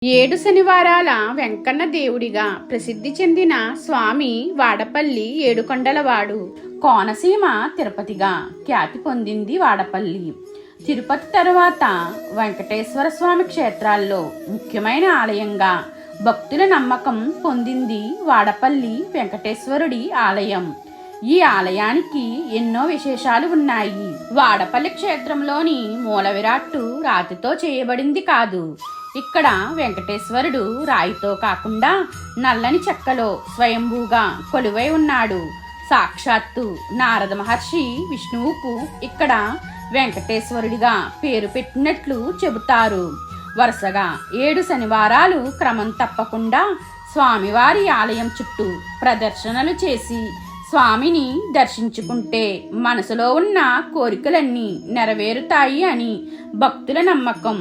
ఏడు శనివారాల వెంకన్న దేవుడిగా ప్రసిద్ధి చెందిన స్వామి వాడపల్లి ఏడుకొండలవాడు. కోనసీమ తిరుపతిగా ఖ్యాతి పొందింది వాడపల్లి. తిరుపతి తరువాత వెంకటేశ్వర స్వామి క్షేత్రాల్లో ముఖ్యమైన ఆలయంగా భక్తుల నమ్మకం పొందింది వాడపల్లి వెంకటేశ్వరుడి ఆలయం. ఈ ఆలయానికి ఎన్నో విశేషాలు ఉన్నాయి. వాడపల్లి క్షేత్రంలోని మూల విరాట్టు రాతితో చేయబడింది కాదు. ఇక్కడ వెంకటేశ్వరుడు రాయితో కాకుండా నల్లని చెక్కలో స్వయంభూగా కొలువై ఉన్నాడు. సాక్షాత్తు నారద మహర్షి విష్ణువుకు ఇక్కడ వెంకటేశ్వరుడిగా పేరు పెట్టినట్లు చెబుతారు. వరుసగా 7 శనివారాలు క్రమం తప్పకుండా స్వామివారి ఆలయం చుట్టూ ప్రదర్శనలు చేసి స్వామిని దర్శించుకుంటే మనసులో ఉన్న కోరికలన్నీ నెరవేరుతాయి అని భక్తుల నమ్మకం.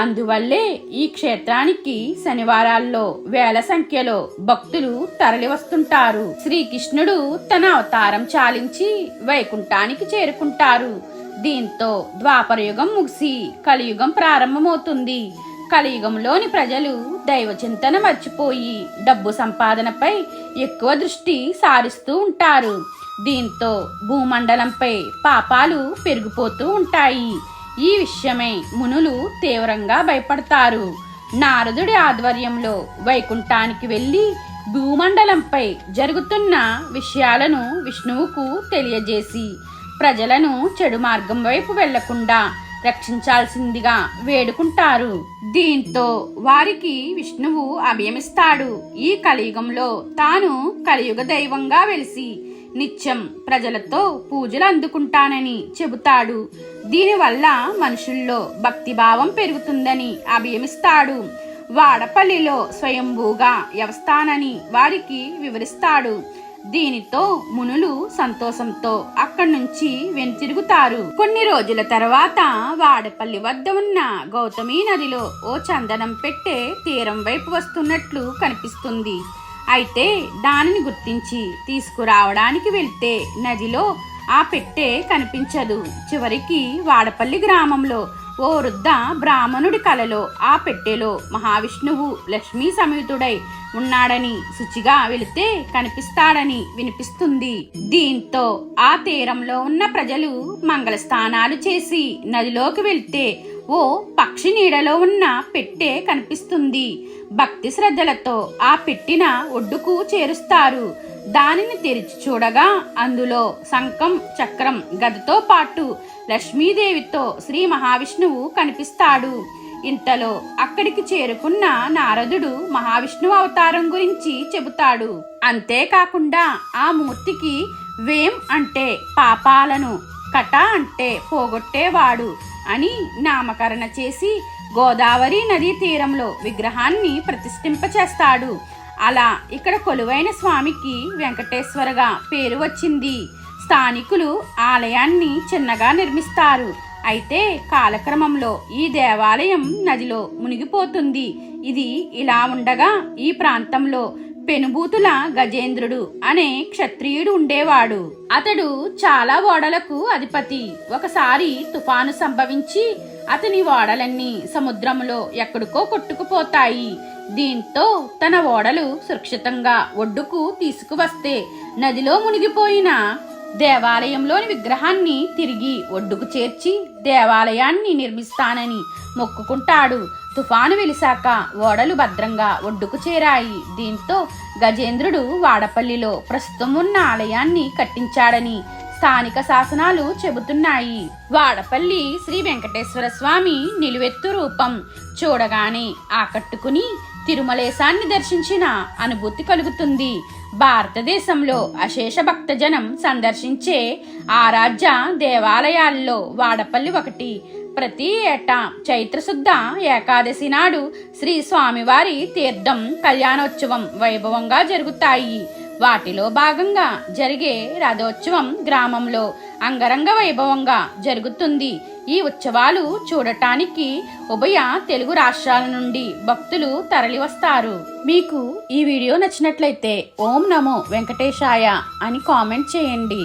అందువల్లే ఈ క్షేత్రానికి శనివారాల్లో వేల సంఖ్యలో భక్తులు తరలి వస్తుంటారు. శ్రీకృష్ణుడు తన అవతారం చాలించి వైకుంఠానికి చేరుకుంటారు. దీంతో ద్వాపరయుగం ముగిసి కలియుగం ప్రారంభమవుతుంది. కలియుగంలోని ప్రజలు దైవ చింతన మర్చిపోయి డబ్బు సంపాదనపై ఎక్కువ దృష్టి సారిస్తూ ఉంటారు. దీంతో భూమండలంపై పాపాలు పెరిగిపోతూ ఉంటాయి. ఈ విషయమై మునులు తీవ్రంగా భయపడతారు. నారదుడి ఆధ్వర్యంలో వైకుంఠానికి వెళ్ళి భూమండలంపై జరుగుతున్న విషయాలను విష్ణువుకు తెలియజేసి ప్రజలను చెడు మార్గం వైపు వెళ్లకుండా రక్షించాల్సిందిగా వేడుకుంటారు. దీంతో వారికి విష్ణువు అభయమిస్తాడు. ఈ కలియుగంలో తాను కలియుగ దైవంగా వెలిసి నిత్యం ప్రజలతో పూజలు అందుకుంటానని చెబుతాడు. దీనివల్ల మనుషుల్లో భక్తిభావం పెరుగుతుందని అభయమిస్తాడు. వాడపల్లిలో స్వయంభూగా వ్యవస్థానని వారికి వివరిస్తాడు. దీనితో మునులు సంతోషంతో అక్కడి నుంచి వెనుతిరుగుతారు. కొన్ని రోజుల తర్వాత వాడపల్లి వద్ద ఉన్న గౌతమి నదిలో ఓ చందనం పెట్టె తీరం వైపు వస్తున్నట్లు కనిపిస్తుంది. అయితే దానిని గుర్తించి తీసుకురావడానికి వెళ్తే నదిలో ఆ పెట్టె కనిపించదు. చివరికి వాడపల్లి గ్రామంలో ఓ వృద్ధ బ్రాహ్మణుడి కలలో ఆ పెట్టెలో మహావిష్ణువు లక్ష్మీ సమేతుడై ఉన్నాడని, శుచిగా వెళితే కనిపిస్తాడని వినిపిస్తుంది. దీంతో ఆ తీరంలో ఉన్న ప్రజలు మంగళ స్నానాలు చేసి నదిలోకి వెళ్తే ఓ పక్షి నీడలో ఉన్న పెట్టె కనిపిస్తుంది. భక్తి శ్రద్ధలతో ఆ పెట్టిన ఒడ్డుకు చేరుస్తారు. దానిని తెరిచి చూడగా అందులో శంఖం, చక్రం, గదతో పాటు లక్ష్మీదేవితో శ్రీ మహావిష్ణువు కనిపిస్తాడు. ఇంతలో అక్కడికి చేరుకున్న నారదుడు మహావిష్ణువు అవతారం గురించి చెబుతాడు. అంతేకాకుండా ఆ మూర్తికి వేం అంటే పాపాలను, కట అంటే పోగొట్టేవాడు అని నామకరణ చేసి గోదావరి నదీ తీరంలో విగ్రహాన్ని ప్రతిష్ఠింపచేస్తాడు. అలా ఇక్కడ కొలువైన స్వామికి వెంకటేశ్వరగా పేరు వచ్చింది. స్థానికులు ఆలయాన్ని చిన్నగా నిర్మిస్తారు. అయితే కాలక్రమంలో ఈ దేవాలయం నదిలో మునిగిపోతుంది. ఇది ఇలా ఉండగా ఈ ప్రాంతంలో పెనుబూతుల గజేంద్రుడు అనే క్షత్రియుడు ఉండేవాడు. అతడు చాలా ఓడలకు అధిపతి. ఒకసారి తుఫాను సంభవించి అతని ఓడలన్నీ సముద్రంలో ఎక్కడికో కొట్టుకుపోతాయి. దీంతో తన ఓడలు సురక్షితంగా ఒడ్డుకు తీసుకువస్తే నదిలో మునిగిపోయిన దేవాలయంలోని విగ్రహాన్ని తిరిగి ఒడ్డుకు చేర్చి దేవాలయాన్ని నిర్మిస్తానని మొక్కుకుంటాడు. తుఫాను వెలిశాక ఓడలు భద్రంగా ఒడ్డుకు చేరాయి. దీంతో గజేంద్రుడు వాడపల్లిలో ప్రస్తుతం ఉన్న ఆలయాన్ని కట్టించాడని స్థానిక శాసనాలు చెబుతున్నాయి. వాడపల్లి శ్రీ వెంకటేశ్వర స్వామి నిలువెత్తు రూపం చూడగానే ఆకట్టుకుని తిరుమలేశాన్ని దర్శించిన అనుభూతి కలుగుతుంది. భారతదేశంలో అశేష భక్తజనం సందర్శించే ఆరాధ్య దేవాలయాల్లో వాడపల్లి ఒకటి. ప్రతి ఏటా చైత్రశుద్ధ ఏకాదశి నాడు శ్రీ స్వామివారి తీర్థం కళ్యాణోత్సవం వైభవంగా జరుగుతాయి. వాటిలో భాగంగా జరిగే రథోత్సవం గ్రామంలో అంగరంగ వైభవంగా జరుగుతుంది. ఈ ఉత్సవాలు చూడటానికి ఉభయ తెలుగు రాష్ట్రాల నుండి భక్తులు తరలి వస్తారు. మీకు ఈ వీడియో నచ్చినట్లయితే ఓం నమో వెంకటేశాయ అని కామెంట్ చేయండి.